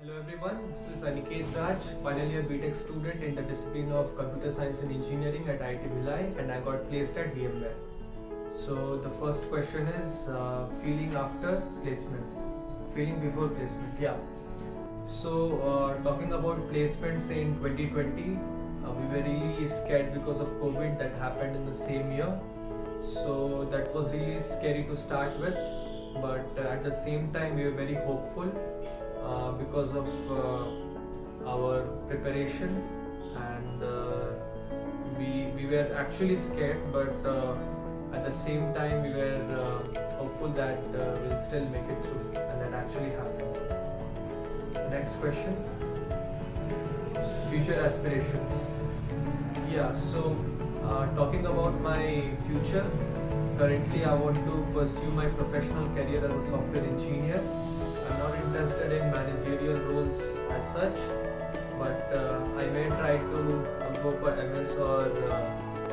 Hello everyone, this is Aniket Raj, final year BTech student in the discipline of Computer Science and Engineering at IIT Bhilai, and I got placed at VMware. So the first question is feeling after placement, feeling before placement. Yeah. So talking about placements in 2020, we were really scared because of COVID that happened in the same year. So that was really scary to start with, but at the same time we were very hopeful because of our preparation, and we were actually scared, but at the same time we were hopeful that we'll still make it through, and that actually happened. Next question: future aspirations. Yeah, so talking about my future, currently I want to pursue my professional career as a software engineer. I'm not interested in managerial roles as such, but I may try to go for MS or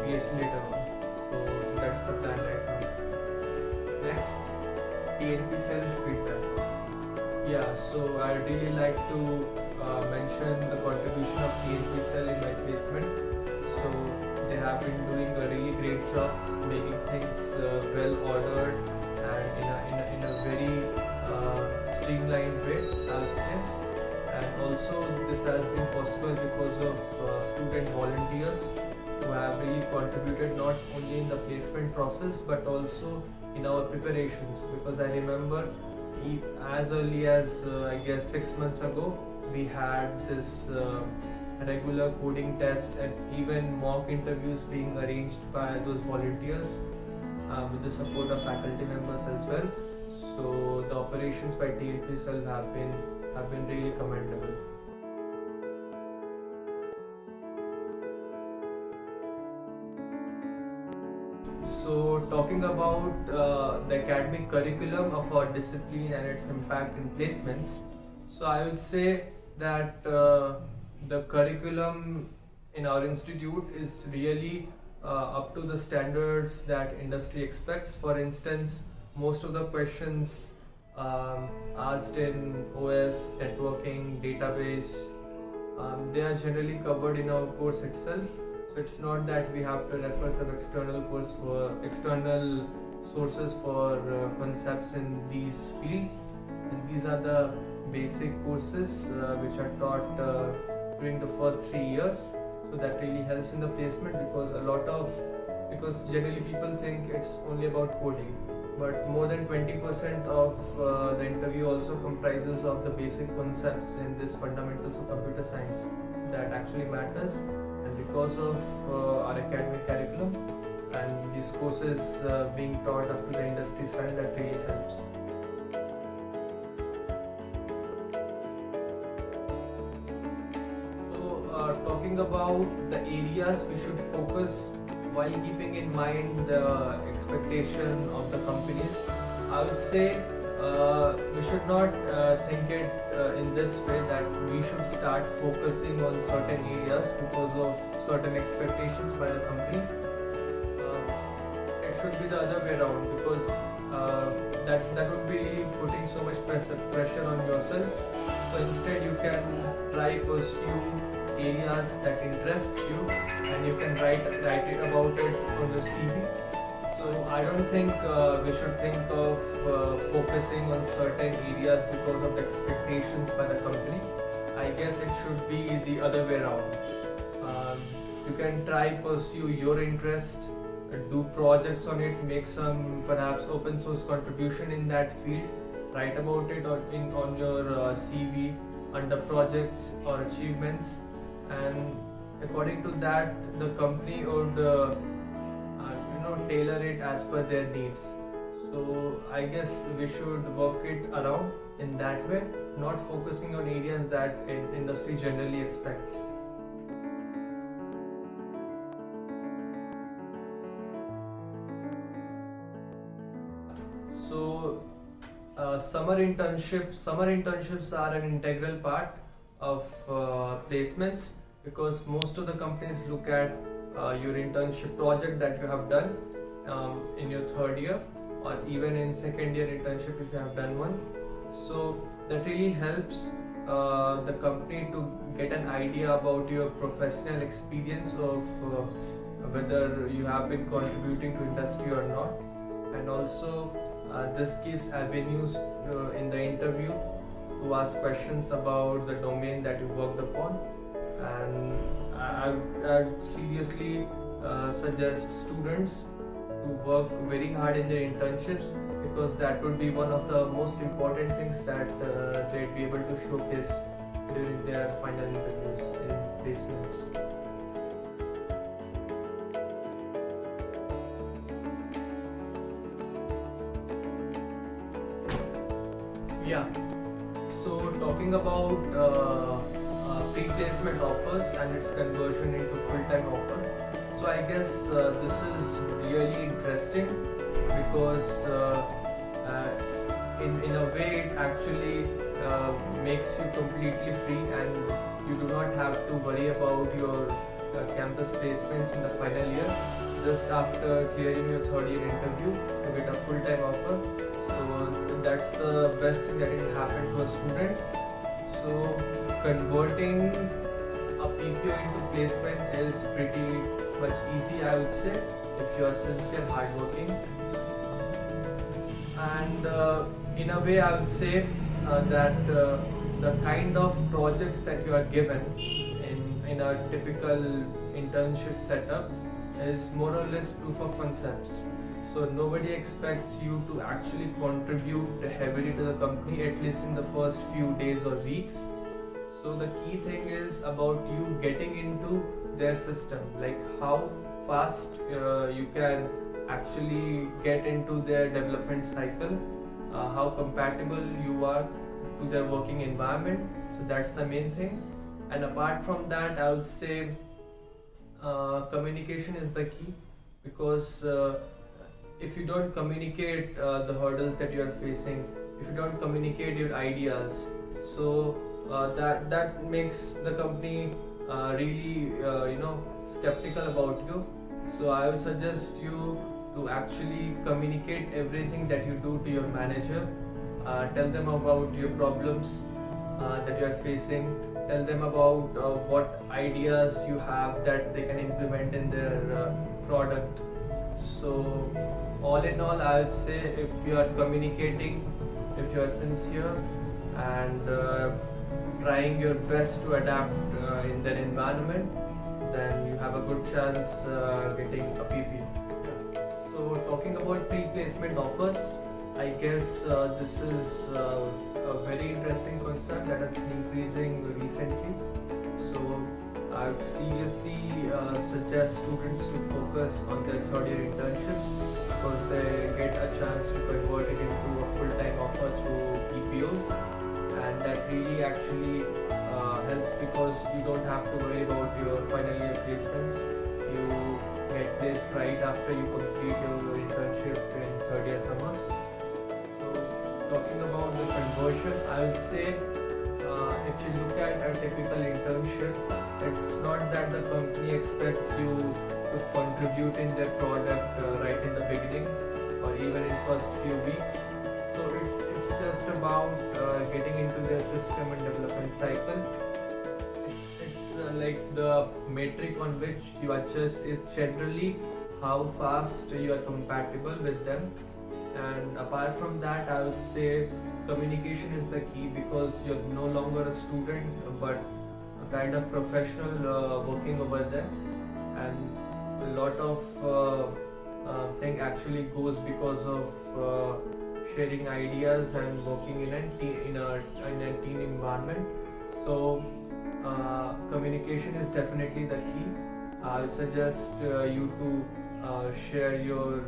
PhD later on. So that's the plan right now. Next, TNP self feedback. Yeah, so I'd really like to mention the contribution of TNP Cell in my placement. So they have been doing a really great job making things well ordered and in a very streamlined way, I would say. And also this has been possible because of student volunteers who have really contributed not only in the placement process but also in our preparations, because I remember as early as I guess 6 months ago we had this regular coding tests and even mock interviews being arranged by those volunteers with the support of faculty members as well. So the operations by TNP Cell have been really commendable. So talking about the academic curriculum of our discipline and its impact in placements, so I would say that the curriculum in our institute is really up to the standards that industry expects. For instance, most of the questions asked in OS, networking, database, they are generally covered in our course itself. So it's not that we have to refer some external sources for concepts in these fields. And these are the basic courses which are taught during the first 3 years. So that really helps in the placement, because generally people think it's only about coding, but more than 20% of the interview also comprises of the basic concepts in this fundamentals of computer science that actually matters. And because of our academic curriculum and these courses being taught up to the industry standard, that really helps. Talking about the areas we should focus while keeping in mind the expectation of the companies, I would say we should not think it in this way that we should start focusing on certain areas because of certain expectations by the company. It should be the other way around, because that would be putting so much pressure on yourself. So instead you can try pursue areas that interests you, and you can write it about it on your CV. So I don't think we should think of focusing on certain areas because of the expectations by the company. I guess it should be the other way around. You can try pursue your interest, do projects on it, make some perhaps open source contribution in that field, write about it on your CV under projects or achievements, and according to that the company would tailor it as per their needs. So I guess we should work it around in that way, not focusing on areas that industry generally expects. So summer internships are an integral part of placements, because most of the companies look at your internship project that you have done in your third year, or even in second year internship if you have done one. So that really helps the company to get an idea about your professional experience of whether you have been contributing to industry or not, and also this gives avenues in the interview to ask questions about the domain that you worked upon. And I'd seriously suggest students to work very hard in their internships, because that would be one of the most important things that they'd be able to showcase during their final interviews in placements. Yeah. So talking about pre-placement offers and its conversion into full-time offer. So I guess this is really interesting, because in a way it actually makes you completely free, and you do not have to worry about your campus placements in the final year. Just after clearing your third year interview, you get a full-time offer. So that's the best thing that can happen to a student. So converting a PPO into placement is pretty much easy, I would say, if you are sincere, hardworking. And in a way, I would say that the kind of projects that you are given in a typical internship setup is more or less proof of concepts. So nobody expects you to actually contribute heavily to the company, at least in the first few days or weeks. So the key thing is about you getting into their system, like how fast you can actually get into their development cycle, how compatible you are to their working environment. So that's the main thing. And apart from that, I would say communication is the key, because if you don't communicate the hurdles that you are facing, if you don't communicate your ideas, so that makes the company really skeptical about you. So I would suggest you to actually communicate everything that you do to your manager. Tell them about your problems that you are facing. Tell them about what ideas you have that they can implement in their product. So all in all, I would say if you are communicating, if you are sincere and trying your best to adapt in their environment, then you have a good chance getting a PPO. So talking about pre-placement offers, I guess this is a very interesting concept that has been increasing recently. So I would seriously suggest students to focus on their third year internships, because they get a chance to convert it into a full-time offer through PPOs, and that really actually helps, because you don't have to worry about your final year placements. You get placed right after you complete your internship in third year summers. So talking about the conversion, I would say if you look at a typical internship, it's not that the company expects you to contribute in their product right in the beginning or even in first few weeks. So it's just about getting into their system and development cycle. It's like the metric on which you adjust is generally how fast you are compatible with them. And apart from that, I would say communication is the key, because you're no longer a student but a kind of professional working over there, and a lot of thing actually goes because of sharing ideas and working in a team environment. So communication is definitely the key. I suggest you to share your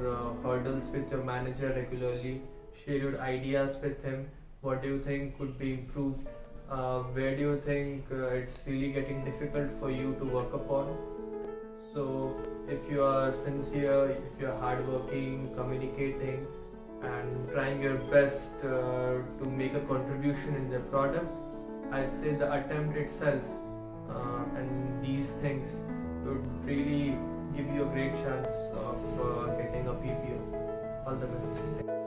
hurdles with your manager regularly. Share your ideas with him. What do you think could be improved? Where do you think it's really getting difficult for you to work upon? So if you are sincere, if you are hardworking, communicating, and trying your best to make a contribution in the product, I'd say the attempt itself and these things would really give you a great chance of getting a PPO. All the best.